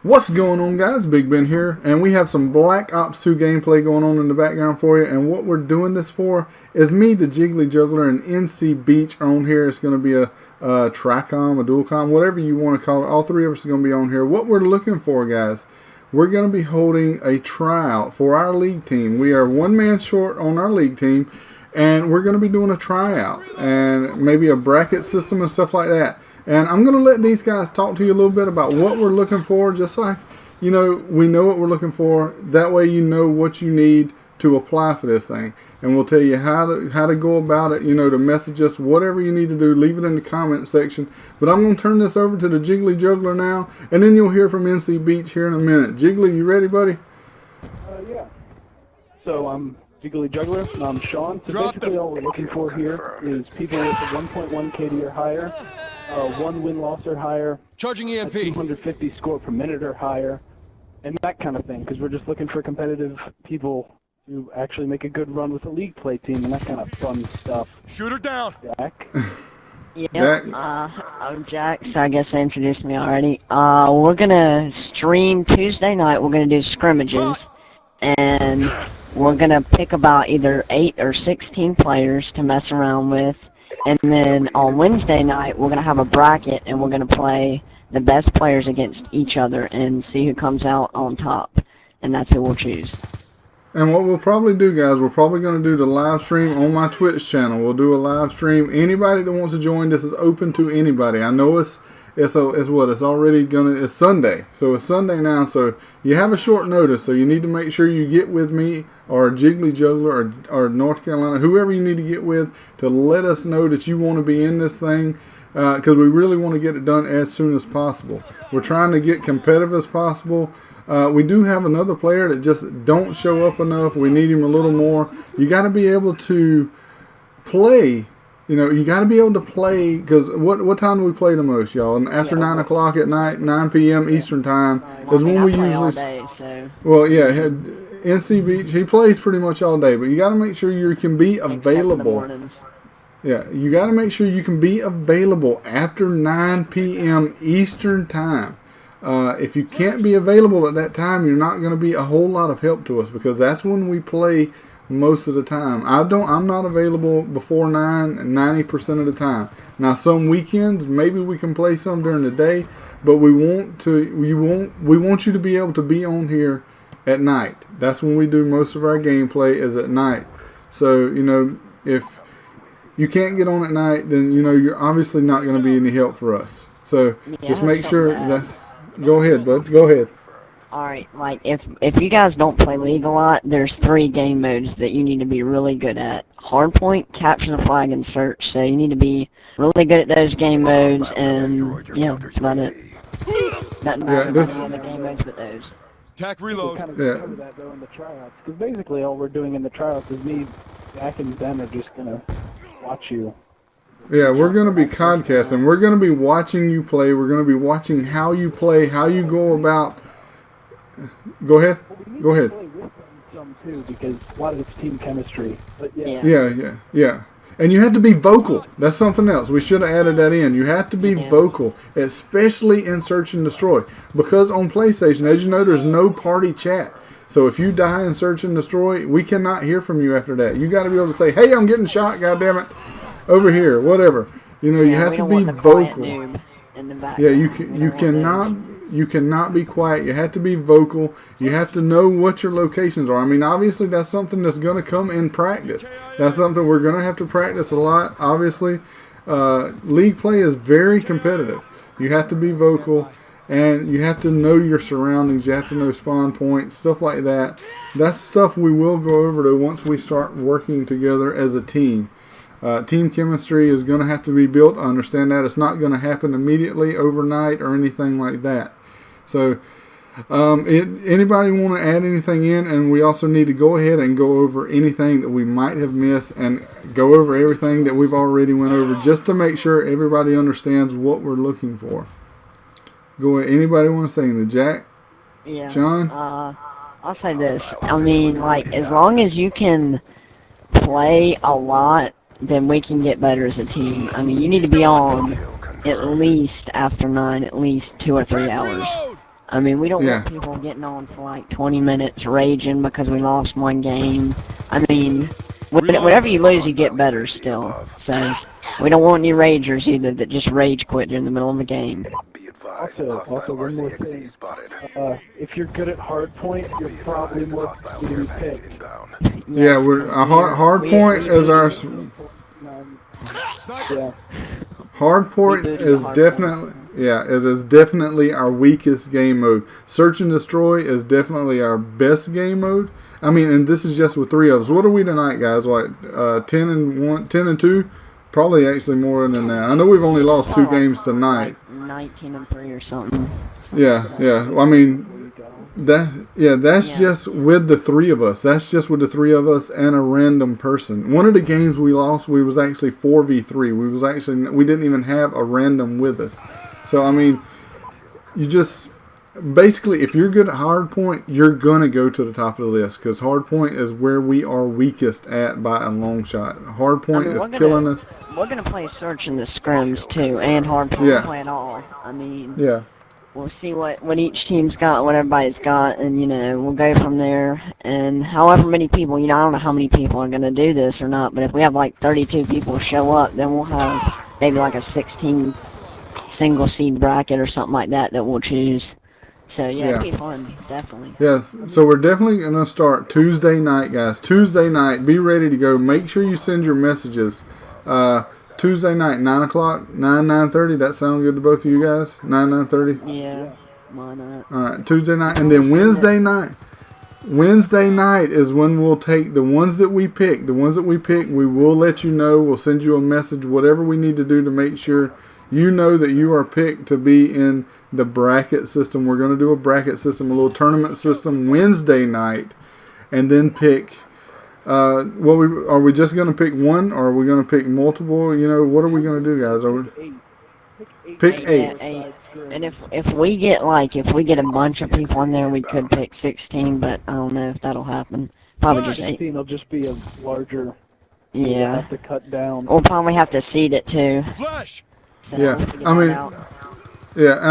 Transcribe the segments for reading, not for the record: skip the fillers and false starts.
What's going on, guys? Big Ben here, and we have some Black Ops 2 gameplay going on in the background for you. And what we're doing this for is me, the Jiggly Juggler, and NC Beach are on here. It's going to be a Tricom, a Dualcom, whatever you want to call it. All three of us are going to be on here. What we're looking for, guys, we're going to be holding a tryout for our league team. We are one man short on our league team, and we're going to be doing a tryout and maybe a bracket system and stuff like that. And I'm going to let these guys talk to you a little bit about what we're looking for, just so we know what we're looking for. That way you know what you need to apply for this thing. And we'll tell you how to go about it, to message us, whatever you need to do, leave it in the comment section. But I'm going to turn this over to the Jiggly Juggler now, and then you'll hear from NC Beach here in a minute. Jiggly, you ready, buddy? Yeah. So I'm Jiggly Juggler, and I'm Sean. So basically all we're looking for here is people with a 1.1 KD or higher, 1 win-loss or higher, charging EMP, 250 score per minute or higher, and that kind of thing, because we're just looking for competitive people to actually make a good run with a league play team and that kind of fun stuff. Shoot her down! Jack? Yep, Jack. I'm Jack, so I guess they introduced me already. We're gonna stream Tuesday night, we're gonna do scrimmages, and we're gonna pick about either 8 or 16 players to mess around with, and then on Wednesday night, we're gonna have a bracket, and we're gonna play the best players against each other and see who comes out on top, and that's who we'll choose. And what we'll probably do, guys, we're probably going to do the live stream on my Twitch channel. We'll do a live stream. Anybody that wants to join, this is open to anybody. I know it's Sunday. So it's Sunday now, so you have a short notice. So you need to make sure you get with me or Jiggly Juggler or North Carolina, whoever you need to get with, to let us know that you want to be in this thing, because we really want to get it done as soon as possible. We're trying to get competitive as possible. We do have another player that just don't show up enough. We need him a little more. You got to be able to play. You got to be able to play, because what time do we play the most, y'all? And after 9 o'clock at night, 9 p.m. Eastern time is when we usually. All day, so. Well, yeah, NC Beach, he plays pretty much all day, but you got to make sure you can be available. Yeah, you got to make sure you can be available after 9 p.m. Eastern time. If you can't be available at that time, you're not going to be a whole lot of help to us, because that's when we play most of the time. I'm not available before 9 90% of the time. Now some weekends maybe we can play some during the day, but we want you to be able to be on here at night. That's when we do most of our gameplay, is at night. So if you can't get on at night, then you're obviously not going to be any help for us. So just make sure that's. Go ahead, bud. Go ahead. Alright, like, if you guys don't play League a lot, there's 3 game modes that you need to be really good at. Hardpoint, Capture the Flag, and Search. So you need to be really good at those game modes, and, yeah, that's about it. Doesn't matter about any other game modes but those. Attack reload. Kind of cover that, though, in the tryouts, because basically all we're doing in the tryouts is me, Jack, and Ben are just going to watch you. Yeah, we're going to be podcasting. We're going to be watching you play. We're going to be watching how you play, how you go about. Go ahead. Go ahead. Some too, because a lot of it's team chemistry. But Yeah. And you have to be vocal. That's something else. We should have added that in. You have to be vocal, especially in Search and Destroy. Because on PlayStation, as you know, there's no party chat. So if you die in Search and Destroy, we cannot hear from you after that. You got to be able to say, "Hey, I'm getting shot, goddammit. Over here," whatever. You have to be vocal. Yeah, you cannot be quiet. You have to be vocal. You have to know what your locations are. I mean, obviously that's something that's going to come in practice. That's something we're going to have to practice a lot. Obviously, league play is very competitive. You have to be vocal, and you have to know your surroundings. You have to know spawn points, stuff like that. That's stuff we will go over to once we start working together as a team. Team chemistry is going to have to be built. I understand that. It's not going to happen immediately, overnight, or anything like that. So, anybody want to add anything in? And we also need to go ahead and go over anything that we might have missed, and go over everything that we've already went over, just to make sure everybody understands what we're looking for. Go ahead. Anybody want to say anything? Jack? Yeah. John? I'll say this. I mean, like, as long as you can play a lot, then we can get better as a team. I mean, you need to be on at least after 9, at least 2 or 3 hours. I mean, we don't Yeah. want people getting on for like 20 minutes raging because we lost one game. I mean, whenever you lose, you get better still. So, we don't want any ragers either that just rage quit during the middle of the game. Also, one more thing. If you're good at Hardpoint, you're probably more likely to be picked. Yeah, we're Hardpoint is our Yeah. Hardpoint is definitely it is definitely our weakest game mode. Search and Destroy is definitely our best game mode. I mean, and this is just with 3 of us. What are we tonight, guys? Like 10 and 2? Probably actually more than that. I know we've only lost 2 games tonight. Like 19 and 3 or something. Yeah. I mean, that's just with the 3 of us. That's just with the 3 of us and a random person. One of the games we lost, we was actually 4v3. We didn't even have a random with us. So I mean, you just basically, if you're good at Hardpoint, you're gonna go to the top of the list because Hardpoint is where we are weakest at by a long shot. Hardpoint is killing us. We're gonna play Search in the scrims too, and Hardpoint play it all. I mean, we'll see what each team's got, what everybody's got, and we'll go from there. And however many people, I don't know how many people are gonna do this or not, but if we have like 32 people show up, then we'll have maybe like a 16 single seed bracket or something like that we'll choose. So it'll be fun, definitely. Yes, so we're definitely going to start Tuesday night, guys. Tuesday night, be ready to go. Make sure you send your messages. Tuesday night, 9 o'clock, 9:30. That sound good to both of you guys? 9:30? Yeah, why not? All right, Tuesday night. And then Wednesday night. Wednesday night is when we'll take the ones that we pick. The ones that we pick, we will let you know. We'll send you a message, whatever we need to do to make sure you know that you are picked to be in the bracket system. We're going to do a bracket system, a little tournament system Wednesday night, and then pick. Are we just going to pick one, or are we going to pick multiple? What are we going to do, guys? Pick 8. And if we get a bunch of people in there, we could pick 16, but I don't know if that'll happen. Probably just 8. 16 will just be a larger. Yeah. We'll have to cut down. We'll probably have to seed it too. Flash! So and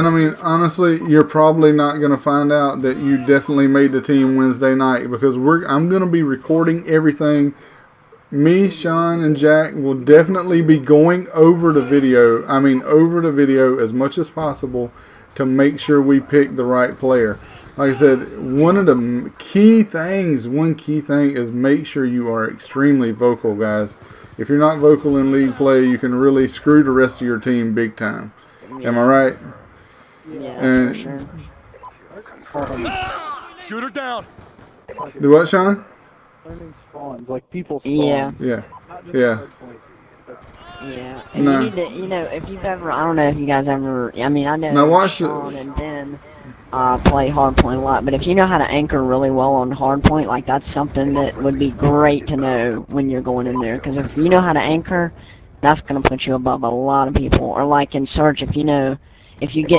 I mean, honestly, you're probably not going to find out that you definitely made the team Wednesday night because I'm going to be recording everything. Me, Sean, and Jack will definitely be going over the video. I mean, over the video as much as possible to make sure we pick the right player. Like I said, one key thing is make sure you are extremely vocal, guys. If you're not vocal in league play, you can really screw the rest of your team big time. Am I right? Yeah, for sure. Shoot her down. Do what, Sean? Learning spawns, like people spawn. Yeah. And you need to, if you've ever, I don't know if you guys ever, I mean, I know now watch Sean and Ben play Hardpoint a lot, but if you know how to anchor really well on Hardpoint, like that's something that would be great to know when you're going in there, because if you know how to anchor, that's going to put you above a lot of people. Or like in Search, if you get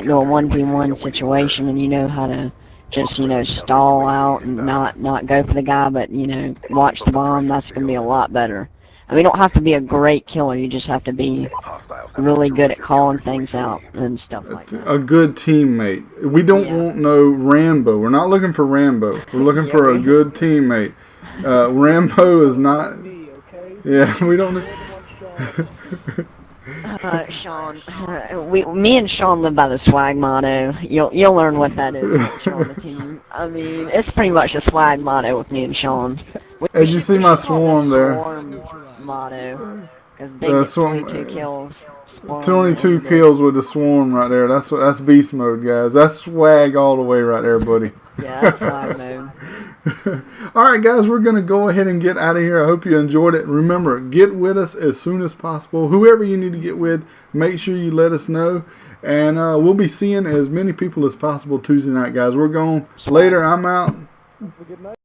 into a 1v1 situation and you know how to just, stall out and not go for the guy, but, watch the bomb, that's going to be a lot better. I mean, you don't have to be a great killer, you just have to be really good at calling things out and stuff like that. A good teammate. We don't want no Rambo. We're not looking for Rambo. We're looking for a good teammate. Rambo is not... Yeah, we don't... Sean, me and Sean live by the swag motto. You'll learn what that is once you're on the team. I mean, it's pretty much a swag motto with me and Sean. As you see my swarm there. Swarm motto. Because they get 22 kills. 22 kills with the swarm right there. That's beast mode, guys. That's swag all the way right there, buddy. Yeah, that's swag mode. Alright guys, we're going to go ahead and get out of here. I hope you enjoyed it. Remember, get with us as soon as possible. Whoever you need to get with, make sure you let us know. And we'll be seeing as many people as possible Tuesday night, guys. We're going. Later, I'm out.